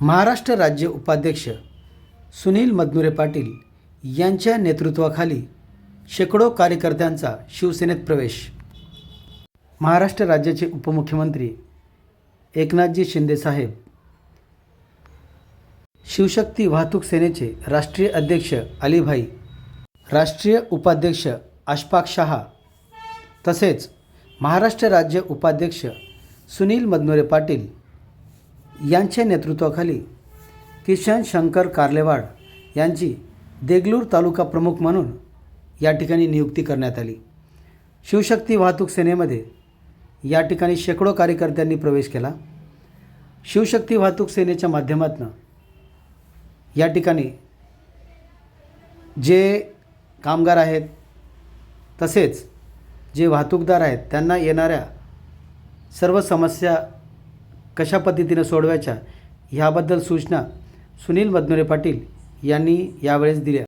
महाराष्ट्र राज्य उपाध्यक्ष सुनील मदनुरे पाटील यांच्या नेतृत्वाखाली शेकडो कार्यकर्त्यांचा शिवसेनेत प्रवेश। महाराष्ट्र राज्याचे उपमुख्यमंत्री एकनाथजी शिंदे साहेब, शिवशक्ती वाहतूक सेनेचे राष्ट्रीय अध्यक्ष अलीभाई, राष्ट्रीय उपाध्यक्ष अशफाक शाह तसेच महाराष्ट्र राज्य उपाध्यक्ष सुनील मदनुरे पाटील यांच्या नेतृत्वाखाली किशन शंकर कार्लेवाड यांची देगलूर तालुका प्रमुख म्हणून या ठिकाणी नियुक्ती करण्यात आली। शिवशक्ती वाहतूक सेनेमध्ये या ठिकाणी शेकडो कार्यकर्त्यांनी प्रवेश केला। शिवशक्ती वाहतूक सेनेच्या माध्यमातून या ठिकाणी जे कामगार आहेत तसेच जे वाहतूकदार आहेत त्यांना येणाऱ्या सर्व समस्या कशा पद्धतीने सोडवायच्या ह्याबद्दल सूचना सुनील मदनुरे पाटील यांनी यावेळेस दिल्या।